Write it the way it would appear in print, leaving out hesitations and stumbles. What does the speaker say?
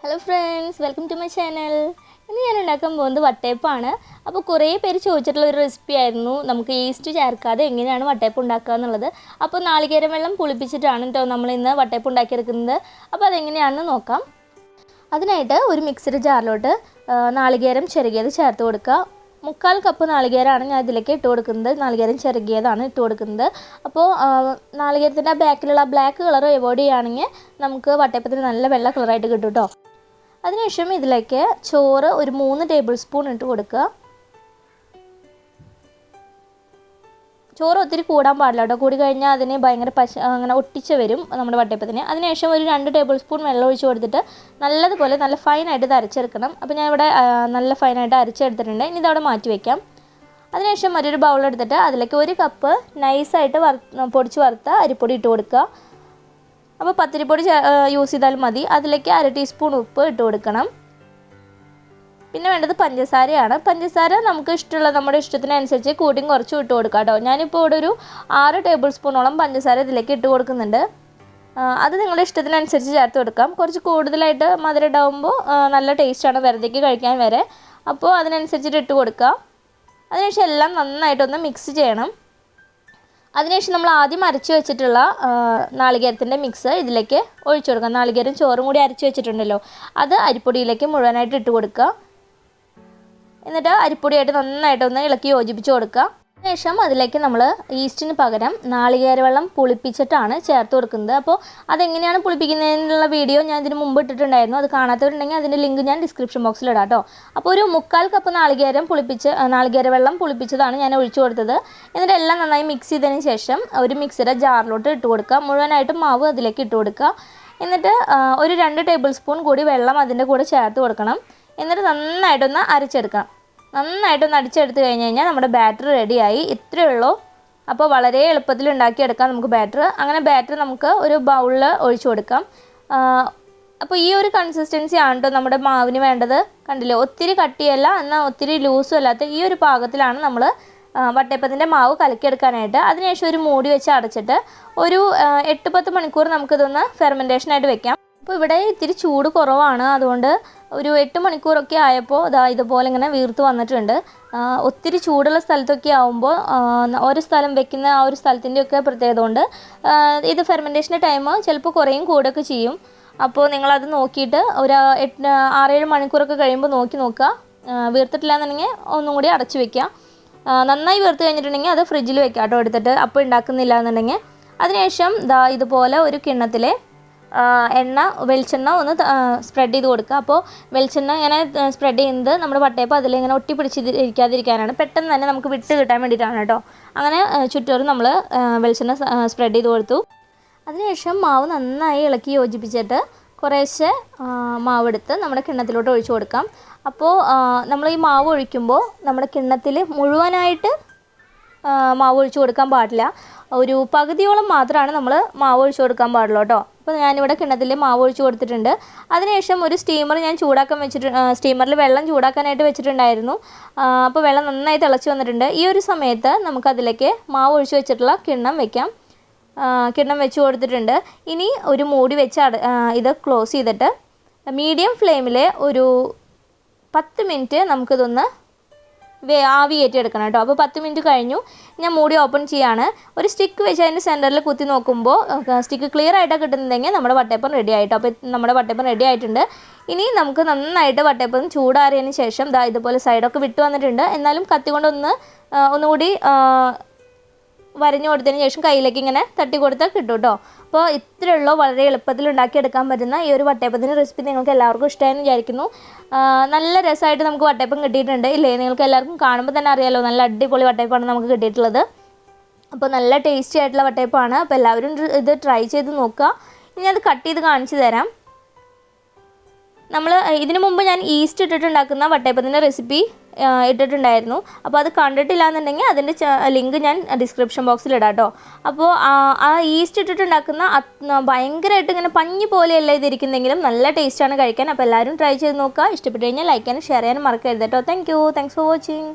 Hello friends, welcome to my channel. ഇന്ന് ഞാൻ ഉണ്ടാക്കാൻ പോകുന്നത് വട്ടയപ്പമാണ്. അപ്പോൾ കുറേ പേര് ചോദിച്ചിട്ടുള്ള ഒരു റെസിപ്പി ആയിരുന്നു നമുക്ക് ഈസ്റ്റ് ചേർക്കാതെ എങ്ങനെയാണ് വട്ടയപ്പം ഉണ്ടാക്കുക എന്നുള്ളത്. അപ്പോൾ നാളികേരം വെള്ളം പുളിപ്പിച്ചിട്ടാണ് കേട്ടോ നമ്മൾ ഇന്ന് വട്ടയപ്പം ഉണ്ടാക്കിയെടുക്കുന്നത്. അപ്പോൾ അതെങ്ങനെയാണെന്ന് നോക്കാം. അതിനായിട്ട് ഒരു മിക്സിയുടെ ജാറിലോട്ട് നാളികേരം ചിരകിയത് ചേർത്ത് കൊടുക്കുക. 3/4 കപ്പ് നാളികേരമാണ് ഞാൻ ഇതിലേക്ക് ഇട്ട് കൊടുക്കുന്നത്. നാളികേരം ചിരകിയതാണ് ഇട്ട് കൊടുക്കുന്നത്. അപ്പോൾ നാളികേരത്തിൻ്റെ ബാക്കിലുള്ള ബ്ലാക്ക് കളർ അവോയ്ഡ് ചെയ്യുകയാണെങ്കിൽ നമുക്ക് വട്ടയപ്പത്തിന് നല്ല വെള്ള കളറായിട്ട് കിട്ടും കേട്ടോ. അതിനുശേഷം ഇതിലേക്ക് ചോറ് ഒരു 3 ടേബിൾ സ്പൂൺ ഇട്ട് കൊടുക്കുക. ചോറ് ഒത്തിരി കൂടാൻ പാടില്ല കേട്ടോ. കൂടി കഴിഞ്ഞാൽ അതിന് ഭയങ്കര അങ്ങനെ ഒട്ടിച്ച് വരും നമ്മുടെ വട്ടയപ്പത്തിന്. അതിനുശേഷം ഒരു 2 ടേബിൾ സ്പൂൺ വെള്ളം ഒഴിച്ച് കൊടുത്തിട്ട് നല്ലതുപോലെ നല്ല ഫൈനായിട്ട് ഇത് അരച്ചെടുക്കണം. അപ്പോൾ ഞാൻ ഇവിടെ നല്ല ഫൈനായിട്ട് അരച്ചെടുത്തിട്ടുണ്ട്. ഇനി ഇതവിടെ മാറ്റി വയ്ക്കാം. അതിനുശേഷം ഒരു ബൗളെടുത്തിട്ട് അതിലേക്ക് 1 കപ്പ് നൈസായിട്ട് പൊടിച്ച് വറുത്ത അരിപ്പൊടി ഇട്ട് കൊടുക്കുക. അപ്പോൾ പത്തിരിപ്പൊടി യൂസ് ചെയ്താലും മതി. അതിലേക്ക് 1/2 ടീസ്പൂൺ ഉപ്പ് ഇട്ട് കൊടുക്കണം. പിന്നെ വേണ്ടത് പഞ്ചസാരയാണ്. പഞ്ചസാര നമുക്ക് ഇഷ്ടമുള്ള നമ്മുടെ ഇഷ്ടത്തിനനുസരിച്ച് കൂട്ടിയും കുറച്ചും ഇട്ട് കൊടുക്കാം കേട്ടോ. ഞാനിപ്പോൾ ഇവിടെ ഒരു 6 ടേബിൾ സ്പൂണോളം പഞ്ചസാര ഇതിലേക്ക് ഇട്ട് കൊടുക്കുന്നുണ്ട്. അത് നിങ്ങളുടെ ഇഷ്ടത്തിനനുസരിച്ച് ചേർത്ത് കൊടുക്കാം. കുറച്ച് കൂടുതലായിട്ട് മധുരം ഇടാവുമ്പോൾ നല്ല ടേസ്റ്റാണ് വെറുതേക്ക് കഴിക്കാൻ വരെ. അപ്പോൾ അതിനനുസരിച്ചിട്ട് ഇട്ട് കൊടുക്കുക. അതിനുശേഷം എല്ലാം നന്നായിട്ടൊന്ന് മിക്സ് ചെയ്യണം. അതിനുശേഷം നമ്മൾ ആദ്യം അരച്ച് വെച്ചിട്ടുള്ള നാളികേരത്തിൻ്റെ മിക്സ് ഇതിലേക്ക് ഒഴിച്ചു കൊടുക്കാം. നാളികേരം ചോറും കൂടി അരച്ച് വെച്ചിട്ടുണ്ടല്ലോ, അത് അരിപ്പൊടിയിലേക്ക് മുഴുവനായിട്ട് ഇട്ട് കൊടുക്കുക. എന്നിട്ട് അരിപ്പൊടിയായിട്ട് നന്നായിട്ടൊന്ന് ഇളക്കി യോജിപ്പിച്ച് കൊടുക്കുക. അതിനുശേഷം അതിലേക്ക് നമ്മൾ ഈസ്റ്റിന് പകരം നാളികേര വെള്ളം പുളിപ്പിച്ചിട്ടാണ് ചേർത്ത് കൊടുക്കുന്നത്. അപ്പോൾ അതെങ്ങനെയാണ് പുളിപ്പിക്കുന്നതിനുള്ള വീഡിയോ ഞാൻ ഇതിന് മുമ്പ് ഇട്ടിട്ടുണ്ടായിരുന്നു. അത് കാണാത്തവരുണ്ടെങ്കിൽ അതിൻ്റെ ലിങ്ക് ഞാൻ ഡിസ്ക്രിപ്ഷൻ ബോക്സിൽ ഇടാം കേട്ടോ. അപ്പോൾ ഒരു 3/4 കപ്പ് നാളികേര വെള്ളം പുളിപ്പിച്ചതാണ് ഞാൻ ഒഴിച്ചു കൊടുത്തത്. എന്നിട്ട് എല്ലാം നന്നായി മിക്സ് ചെയ്തതിന് ശേഷം ഒരു മിക്സിയുടെ ജാറിലോട്ട് ഇട്ട് കൊടുക്കുക. മുഴുവനായിട്ടും മാവ് അതിലേക്ക് ഇട്ട് കൊടുക്കുക. എന്നിട്ട് ഒരു 2 ടേബിൾ സ്പൂൺ കൂടി വെള്ളം അതിൻ്റെ കൂടെ ചേർത്ത് കൊടുക്കണം. എന്നിട്ട് നന്നായിട്ടൊന്ന് അരച്ചെടുക്കണം. നന്നായിട്ടൊന്ന് അടിച്ചെടുത്ത് കഴിഞ്ഞ് കഴിഞ്ഞാൽ നമ്മുടെ ബാറ്റർ റെഡിയായി. ഇത്രയേ ഉള്ളൂ. അപ്പോൾ വളരെ എളുപ്പത്തിൽ ഉണ്ടാക്കിയെടുക്കാം നമുക്ക് ബാറ്റർ. അങ്ങനെ ബാറ്റർ നമുക്ക് ഒരു ബൗളിൽ ഒഴിച്ചു കൊടുക്കാം. അപ്പോൾ ഈ ഒരു കൺസിസ്റ്റൻസി ആണ് കേട്ടോ നമ്മുടെ മാവിന് വേണ്ടത്. കണ്ടില്ലേ, ഒത്തിരി കട്ടിയല്ല എന്നാൽ ഒത്തിരി ലൂസും അല്ലാത്ത ഈ ഒരു പാകത്തിലാണ് നമ്മൾ വട്ടയപ്പത്തിൻ്റെ മാവ് കലക്കിയെടുക്കാനായിട്ട്. അതിനുശേഷം ഒരു മൂടി വെച്ച് അടച്ചിട്ട് ഒരു 8-10 മണിക്കൂർ നമുക്കിതൊന്ന് ഫെർമെൻറ്റേഷനായിട്ട് വെക്കാം. അപ്പോൾ ഇവിടെ ഇത്തിരി ചൂട് കുറവാണ്, അതുകൊണ്ട് ഒരു 8 മണിക്കൂറൊക്കെ ആയപ്പോൾ ഇതുപോലെ ഇങ്ങനെ വീർത്ത് വന്നിട്ടുണ്ട്. ഒത്തിരി ചൂടുള്ള സ്ഥലത്തൊക്കെ ആകുമ്പോൾ ഓരോ സ്ഥലം വെക്കുന്ന ആ ഒരു സ്ഥലത്തിൻ്റെയൊക്കെ പ്രത്യേകത കൊണ്ട് ഇത് ഫെർമെൻറ്റേഷൻ്റെ ടൈം ചിലപ്പോൾ കുറയും കൂടുകയൊക്കെ ചെയ്യും. അപ്പോൾ നിങ്ങളത് നോക്കിയിട്ട് ഒരു 6-7 മണിക്കൂറൊക്കെ കഴിയുമ്പോൾ നോക്കുക. വീർത്തിട്ടില്ല എന്നുണ്ടെങ്കിൽ ഒന്നും കൂടി അടച്ചു വയ്ക്കുക. നന്നായി വീർത്ത് കഴിഞ്ഞിട്ടുണ്ടെങ്കിൽ അത് ഫ്രിഡ്ജിൽ വെക്കാം കേട്ടോ എടുത്തിട്ട്. അപ്പോൾ ഉണ്ടാക്കുന്നില്ല എന്നുണ്ടെങ്കിൽ അതിനുശേഷം ഇതുപോലെ ഒരു കിണ്ണത്തിൽ വെളിച്ചെണ്ണ ഒന്ന് സ്പ്രെഡ് ചെയ്ത് കൊടുക്കുക. അപ്പോൾ വെളിച്ചെണ്ണ ഇങ്ങനെ സ്പ്രെഡ് ചെയ്യുന്നത് നമ്മുടെ വട്ടയപ്പം അതിലിങ്ങനെ ഒട്ടിപ്പിടിച്ചിരിക്കാതിരിക്കാനാണ്. പെട്ടെന്ന് തന്നെ നമുക്ക് വിട്ട് കിട്ടാൻ വേണ്ടിയിട്ടാണ് കേട്ടോ. അങ്ങനെ ചുറ്റോറും നമ്മൾ വെളിച്ചെണ്ണ സ്പ്രെഡ് ചെയ്ത് കൊടുത്തു. അതിനുശേഷം മാവ് നന്നായി ഇളക്കി യോജിപ്പിച്ചിട്ട് കുറേശ്ശെ മാവെടുത്ത് നമ്മുടെ കിണ്ണത്തിലോട്ട് ഒഴിച്ചു കൊടുക്കാം. അപ്പോൾ നമ്മൾ ഈ മാവ് ഒഴിക്കുമ്പോൾ നമ്മുടെ കിണ്ണത്തിൽ മുഴുവനായിട്ട് മാവ് ഒഴിച്ചു കൊടുക്കാൻ പാടില്ല. ഒരു പകുതിയോളം മാത്രമാണ് നമ്മൾ മാവ് ഒഴിച്ചു കൊടുക്കാൻ പാടുള്ളൂ കേട്ടോ. അപ്പോൾ ഞാനിവിടെ കിണ്ണത്തിൽ മാവ് ഒഴിച്ചു കൊടുത്തിട്ടുണ്ട്. അതിനുശേഷം ഒരു സ്റ്റീമർ ഞാൻ സ്റ്റീമറിൽ വെള്ളം ചൂടാക്കാനായിട്ട് വെച്ചിട്ടുണ്ടായിരുന്നു. അപ്പോൾ വെള്ളം നന്നായി തിളച്ച് വന്നിട്ടുണ്ട്. ഈ ഒരു സമയത്ത് നമുക്കതിലേക്ക് മാവ് ഒഴിച്ചു വെച്ചിട്ടുള്ള കിണ്ണം വെക്കാം. കിണ്ണം വെച്ച് കൊടുത്തിട്ടുണ്ട്. ഇനി ഒരു മൂടി വെച്ച് ഇത് ക്ലോസ് ചെയ്തിട്ട് മീഡിയം ഫ്ലെയിമിൽ ഒരു 10 മിനിറ്റ് നമുക്കിതൊന്ന് ആവി കയറ്റിയെടുക്കണം കേട്ടോ. അപ്പോൾ 10 മിനിറ്റ് കഴിഞ്ഞു. ഞാൻ മൂടി ഓപ്പൺ ചെയ്യാണ്. ഒരു സ്റ്റിക്ക് വെച്ച് അതിൻ്റെ സെൻറ്ററിൽ കുത്തി നോക്കുമ്പോൾ സ്റ്റിക്ക് ക്ലിയർ ആയിട്ടാണ് കിട്ടുന്നതെങ്കിൽ നമ്മുടെ വട്ടയപ്പം റെഡി ആയിട്ടോ. അപ്പോൾ നമ്മുടെ വട്ടയപ്പം റെഡി ആയിട്ടുണ്ട്. ഇനി നമുക്ക് നന്നായിട്ട് വട്ടയപ്പം ചൂടാറിയതിന് ശേഷം ഇതുപോലെ സൈഡൊക്കെ വിട്ട് വന്നിട്ടുണ്ട്. എന്നാലും കത്തി കൊണ്ടൊന്ന് ഒന്നുകൂടി വരഞ്ഞു കൊടുത്തതിന് ശേഷം കയ്യിലേക്ക് ഇങ്ങനെ തട്ടി കൊടുത്താൽ കിട്ടും കേട്ടോ. അപ്പോൾ ഇത്രയേ ഉള്ളൂ. വളരെ എളുപ്പത്തിൽ ഉണ്ടാക്കിയെടുക്കാൻ പറ്റുന്ന ഈ ഒരു വട്ടയപ്പത്തിൻ്റെ റെസിപ്പി നിങ്ങൾക്ക് എല്ലാവർക്കും ഇഷ്ടമായെന്ന് വിചാരിക്കുന്നു. നല്ല രസമായിട്ട് നമുക്ക് വട്ടയപ്പം കിട്ടിയിട്ടുണ്ട് ഇല്ലേ? നിങ്ങൾക്ക് എല്ലാവർക്കും കാണുമ്പോൾ തന്നെ അറിയാമല്ലോ, നല്ല അടിപൊളി വട്ടയപ്പമാണ് നമുക്ക് കിട്ടിയിട്ടുള്ളത്. അപ്പോൾ നല്ല ടേസ്റ്റി ആയിട്ടുള്ള വട്ടയപ്പമാണ്. അപ്പോൾ എല്ലാവരും ഇത് ട്രൈ ചെയ്ത് നോക്കുക. ഇനി അത് കട്ട് ചെയ്ത് കാണിച്ചു തരാം. ഇതിനു മുമ്പ് ഞാൻ ഈസ്റ്റ് ഇട്ടിട്ടുണ്ടാക്കുന്ന വട്ടയപ്പത്തിൻ്റെ റെസിപ്പി ഇട്ടിട്ടുണ്ടായിരുന്നു. അപ്പോൾ അത് കണ്ടിട്ടില്ല എന്നുണ്ടെങ്കിൽ അതിൻ്റെ ലിങ്ക് ഞാൻ ഡിസ്ക്രിപ്ഷൻ ബോക്സിൽ ഇടാം കേട്ടോ. അപ്പോൾ ആ ഈസ്റ്റ് ഇട്ടിട്ടുണ്ടാക്കുന്ന ഭയങ്കരമായിട്ട് ഇങ്ങനെ പഞ്ഞി പോലെയല്ല ഇതിരിക്കുന്നെങ്കിലും നല്ല ടേസ്റ്റാണ് കഴിക്കാൻ. അപ്പോൾ എല്ലാവരും ട്രൈ ചെയ്ത് നോക്കുക. ഇഷ്ടപ്പെട്ടു കഴിഞ്ഞാൽ ലൈക്ക് ചെയ്യാനും ഷെയർ ചെയ്യാനും മറക്കരുത് കേട്ടോ. Thanks for watching.